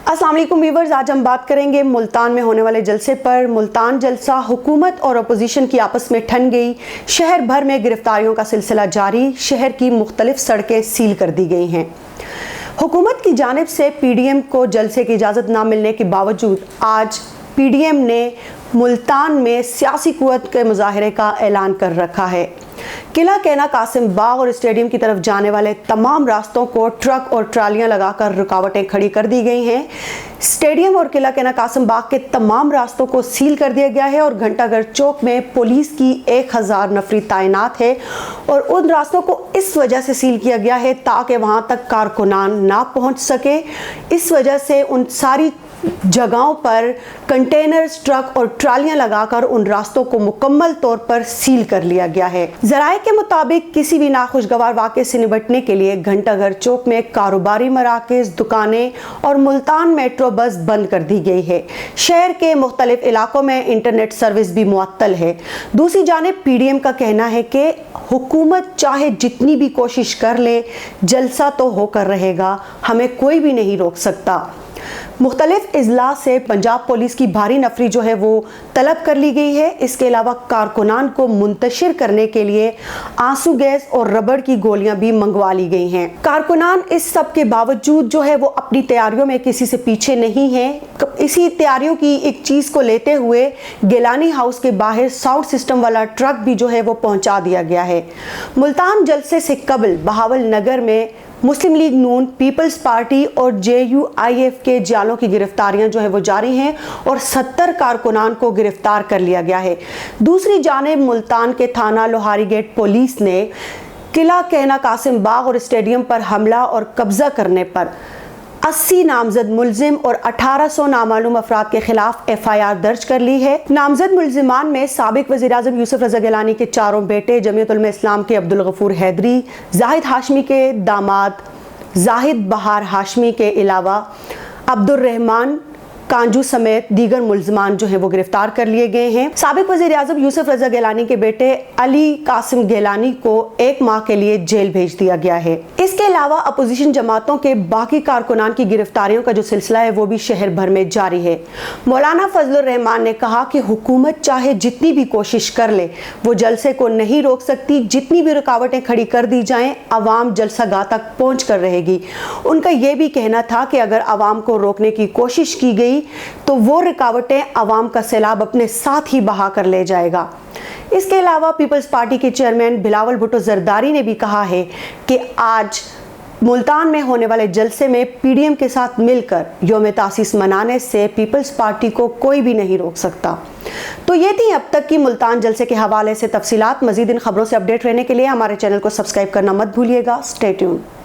अस्सलाम वालेकुम व्यूअर्स, आज हम बात करेंगे मुल्तान में होने वाले जलसे पर। मुल्तान जलसा हुकूमत और अपोजिशन की आपस में ठन गई। शहर भर में गिरफ्तारियों का सिलसिला जारी। शहर की मुख्तलिफ सड़कें सील कर दी गई हैं। हुकूमत की जानिब से पीडीएम को जलसे की इजाज़त ना मिलने के बावजूद आज पीडीएम ने मुल्तान में सियासी कुव्वत के मुजाहरे का ऐलान कर रखा है। किला कहना कासिम बाग और स्टेडियम की तरफ जाने वाले तमाम रास्तों को ट्रक और ट्रालियां लगाकर रुकावटें खड़ी कर दी गई हैं। स्टेडियम और किला कहना कासिम बाग के तमाम रास्तों को सील कर दिया गया है और घंटाघर चौक में पुलिस की 1000 नफरी तैनात है और उन रास्तों को इस वजह से सील किया गया है ताकि वहां तक कारकुनान ना पहुंच सके। इस वजह से उन सारी जगहों पर कंटेनर्स, ट्रक और ट्रालियां लगाकर उन रास्तों को मुकम्मल तौर पर सील कर लिया गया है। ज़राए के मुताबिक किसी भी नाखुशगवार वाक़े से निपटने के लिए घंटाघर चौक में कारोबारी मराकज़, दुकानें और मुल्तान मेट्रो बस बंद कर दी गई है। शहर के मुख्तलिफ इलाकों में इंटरनेट सर्विस भी मुअत्तल है। दूसरी जानिब पीडीएम का कहना है कि हुकूमत चाहे जितनी भी कोशिश कर ले, जलसा तो होकर रहेगा, हमें कोई भी नहीं रोक सकता। मुख्तलिफ इजला से पंजाब पुलिस की भारी नफरी जो है वो तलब कर ली गई है। इसके अलावा कारकुनान को मुंतशिर करने के लिए आंसू गैस और रबड़ की गोलियां भी मंगवा ली गई हैं। कारकुनान इस सब के बावजूद जो है वो अपनी तैयारियों में किसी से पीछे नहीं है। इसी तैयारियों की एक चीज़ को लेते हुए गिलानी हाउस के बाहर साउंड सिस्टम वाला ट्रक भी जो है वो पहुंचा दिया गया है। मुल्तान जलसे से कबल बहावल नगर में मुस्लिम लीग नून, पीपल्स पार्टी और JUIF के जालों की गिरफ्तारियां जो है वो जारी हैं और 70 कारकुनान को गिरफ्तार कर लिया गया है। दूसरी जानिब मुल्तान के थाना लोहारी गेट पुलिस ने किला कहना कासिम बाग और स्टेडियम पर हमला और कब्जा करने पर 80 नामजद मुलजिम और 1800 नामालूम अफराद के खिलाफ FIR दर्ज कर ली है। नामजद मुलजिमान में साबिक वज़ीर-ए-आज़म यूसुफ रज़ा गिलानी के चारों बेटे, जमीयत उलमा इस्लाम के अब्दुल गफूर हैदरी, जाहिद हाशमी के दामाद जाहिद बहार हाशमी के अलावा अब्दुल रहमान कांजू समेत दीगर मुलजमान जो हैं वो गिरफ्तार कर लिए गए हैं। साबिक वज़ीर-ए-आज़म यूसुफ रज़ा गिलानी के बेटे अली कासिम गिलानी को 1 माह के लिए जेल भेज दिया गया है। इसके अलावा अपोजिशन जमातों के बाकी कारकुनान की गिरफ्तारियों का जो सिलसिला है वो भी शहर भर में जारी है। मौलाना फजलुर रहमान ने कहा कि हुकूमत चाहे जितनी भी कोशिश कर ले, वो जलसे को नहीं रोक सकती। जितनी भी रुकावटें खड़ी कर दी जाएं, अवाम जलसागाह तक पहुँच कर रहेगी। उनका ये भी कहना था कि अगर अवाम को रोकने की कोशिश की गई तो वो रुकावटें अवाम का सैलाब अपने साथ ही बहा कर ले जाएगा। इसके अलावा पीपल्स पार्टी के चेयरमैन बिलावल भुट्टो जरदारी ने भी कहा है कि आज मुल्तान में होने वाले जलसे में पीडीएम के साथ मिलकर यौम तासीस मनाने से पीपल्स पार्टी को कोई भी नहीं रोक सकता। तो ये थी अब तक की मुल्तान जलसे के हवाले से तफसीलात। मजीद इन खबरों से अपडेट रहने के लिए हमारे चैनल को सब्सक्राइब करना मत भूलिएगा। Stay tuned.